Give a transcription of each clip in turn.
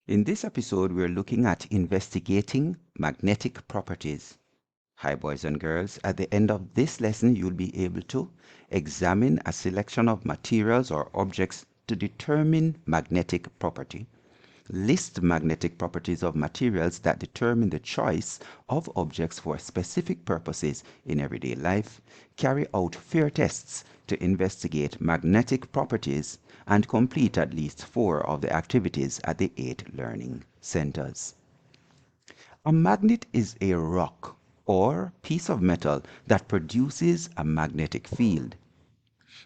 In this episode, we're looking at investigating magnetic properties. Hi, boys and girls. At the end of this lesson, you'll be able to examine a selection of materials or objects to determine magnetic property, list magnetic properties of materials that determine the choice of objects for specific purposes in everyday life, carry out fear tests to investigate magnetic properties, and complete at least 4 of the activities at the 8 learning centers. A magnet is a rock or piece of metal that produces a magnetic field.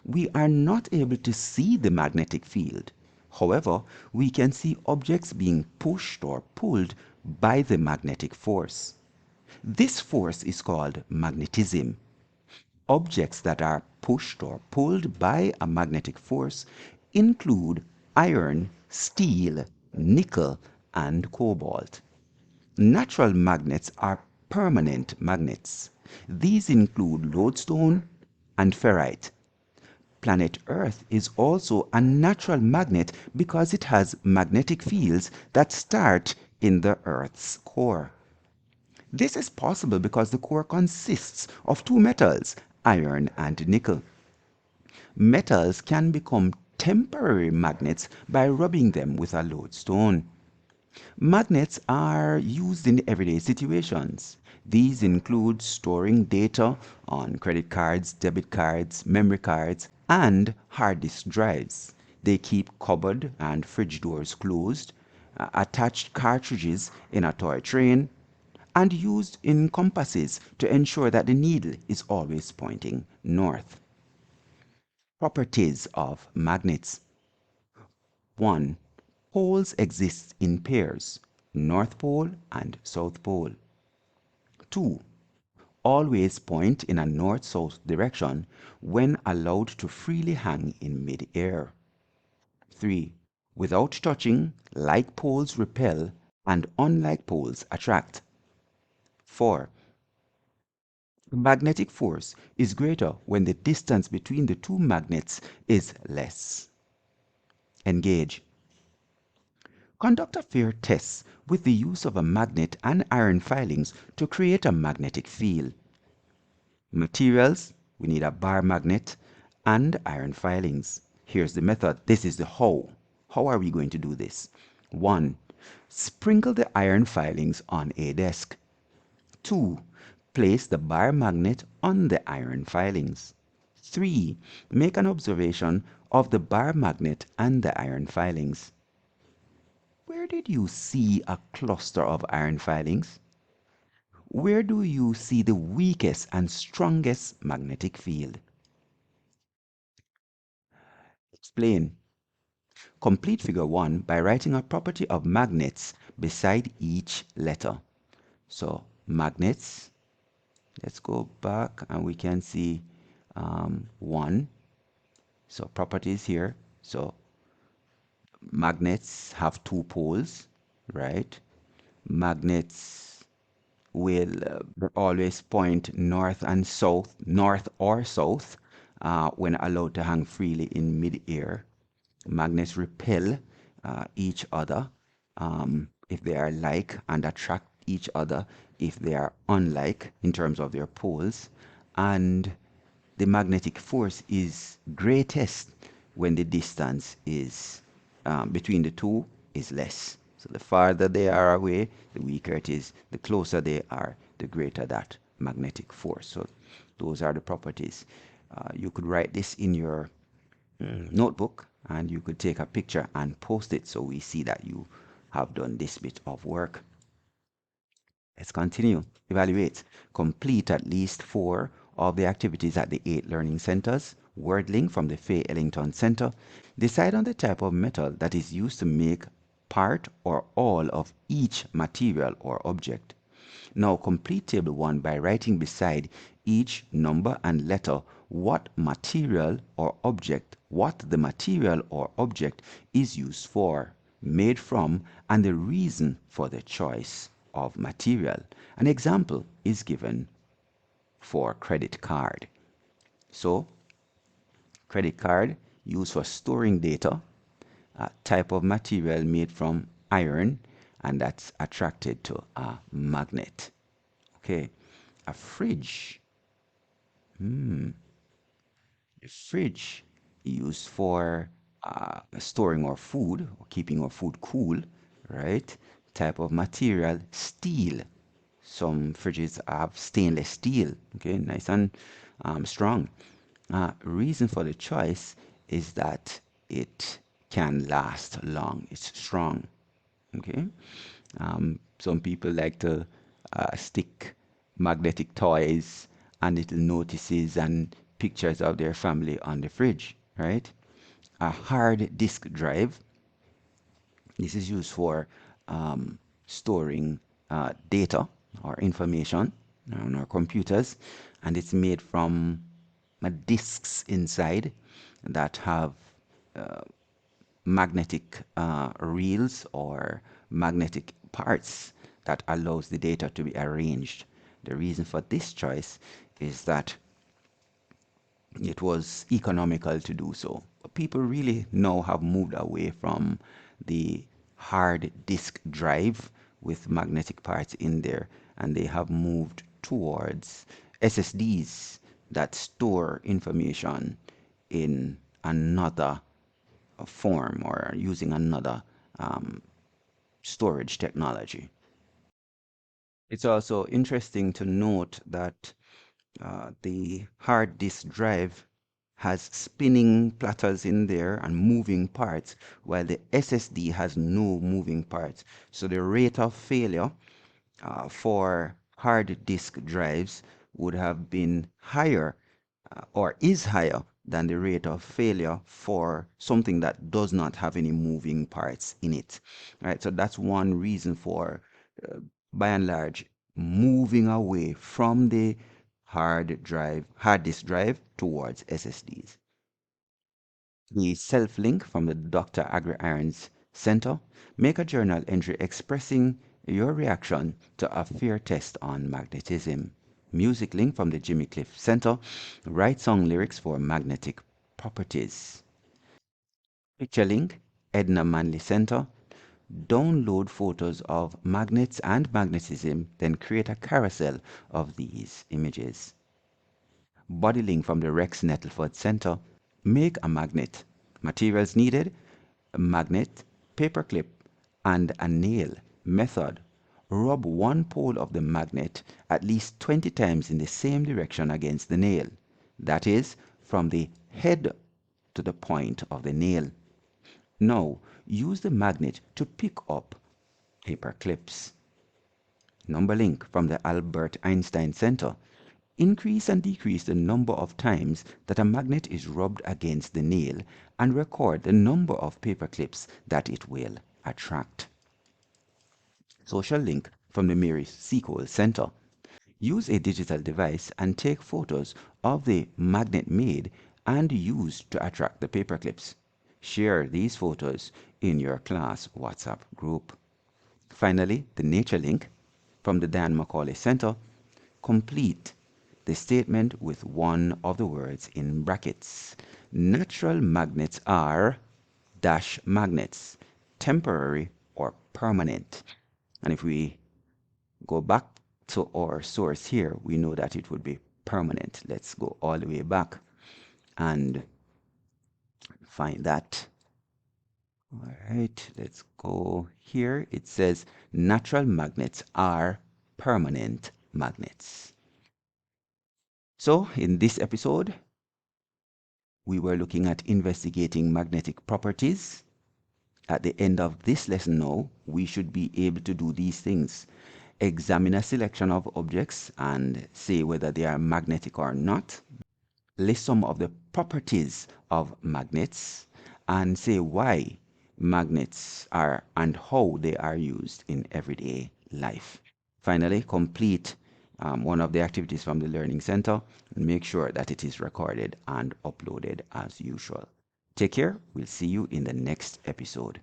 We are not able to see the magnetic field. However, we can see objects being pushed or pulled by the magnetic force. This force is called magnetism. Objects that are pushed or pulled by a magnetic force include iron, steel, nickel, and cobalt. Natural magnets are permanent magnets. These include lodestone and ferrite. Planet Earth is also a natural magnet because it has magnetic fields that start in the Earth's core. This is possible because the core consists of two metals, iron and nickel. Metals can become temporary magnets by rubbing them with a lodestone. Magnets are used in everyday situations. These include storing data on credit cards, debit cards, memory cards, and hard disk drives. They keep cupboard and fridge doors closed, attached cartridges in a toy train, and used in compasses to ensure that the needle is always pointing north. Properties of magnets. 1. Poles exist in pairs, North Pole and South Pole. 2. Always point in a north-south direction when allowed to freely hang in mid-air. 3. Without touching, like poles repel and unlike poles attract. 4. The magnetic force is greater when the distance between the two magnets is less. Engage. Conduct a fear test with the use of a magnet and iron filings to create a magnetic field. Materials, we need a bar magnet and iron filings. Here's the method. This is the how. How are we going to do this? 1. Sprinkle the iron filings on a desk. 2. Place the bar magnet on the iron filings. 3. Make an observation of the bar magnet and the iron filings. Where did you see a cluster of iron filings? Where do you see the weakest and strongest magnetic field? Explain. Complete figure 1 by writing a property of magnets beside each letter. So magnets, let's go back and we can see 1. So properties here. So magnets have two poles, right? Magnets will always point north and south, north or south, when allowed to hang freely in mid-air. Magnets repel each other if they are like and attract each other if they are unlike in terms of their poles. And the magnetic force is greatest when the distance is between the two is less. So the farther they are away, the weaker it is. The closer they are, the greater that magnetic force. So those are the properties. You could write this in your notebook and you could take a picture and post it so we see that you have done this bit of work. Let's continue. Evaluate. Complete at least 4 of the activities at the 8 learning centers. Wordling from the Faye Ellington Center. Decide on the type of metal that is used to make part or all of each material or object. Now complete table 1 by writing beside each number and letter what the material or object is used for, made from, and the reason for the choice of material. An example is given for credit card. So, credit card used for storing data, type of material made from iron, and that's attracted to a magnet. Okay, a fridge. The fridge used for storing our food or keeping our food cool, right? Type of material, steel. Some fridges have stainless steel, okay, nice and strong. Reason for the choice is that it can last long. It's strong, okay. Some people like to stick magnetic toys and little notices and pictures of their family on the fridge, right? A hard disk drive. This is used for storing data or information on our computers, and it's made from disks inside that have magnetic reels or magnetic parts that allows the data to be arranged. The reason for this choice is that it was economical to do so. But people really now have moved away from the hard disk drive with magnetic parts in there, and they have moved towards SSDs that store information in another form or using another storage technology. It's also interesting to note that the hard disk drive has spinning platters in there and moving parts, while the SSD has no moving parts. So the rate of failure for hard disk drives would have been higher or is higher than the rate of failure for something that does not have any moving parts in it. Right, so that's one reason for, by and large, moving away from the hard disk drive towards SSDs. The self-link from the Dr. Agri Irons Center. Make a journal entry expressing your reaction to a fear test on magnetism. Music link from the Jimmy Cliff Center. Write song lyrics for magnetic properties. Picture link, Edna Manley Center. Download photos of magnets and magnetism, then create a carousel of these images. Body link from the Rex Nettleford Center. Make a magnet. Materials needed: a magnet, paperclip, and a nail. Method: rub one pole of the magnet at least 20 times in the same direction against the nail. That is, from the head to the point of the nail. Now, use the magnet to pick up paper clips. Number link from the Albert Einstein Center. Increase and decrease the number of times that a magnet is rubbed against the nail and record the number of paper clips that it will attract. Social link from the Mary Seacole Center. Use a digital device and take photos of the magnet made and used to attract the paper clips. Share these photos in your class WhatsApp group. Finally, the nature link from the Dan Macaulay Center. Complete the statement with one of the words in brackets. Natural magnets are dash magnets, temporary or permanent. And if we go back to our source here, we know that it would be permanent. Let's go all the way back and find that. All right, let's go here. It says natural magnets are permanent magnets. So in this episode, we were looking at investigating magnetic properties. At the end of this lesson now, we should be able to do these things. Examine a selection of objects and say whether they are magnetic or not. List some of the properties of magnets and say why magnets are and how they are used in everyday life. Finally, complete one of the activities from the Learning Center and make sure that it is recorded and uploaded as usual. Take care. We'll see you in the next episode.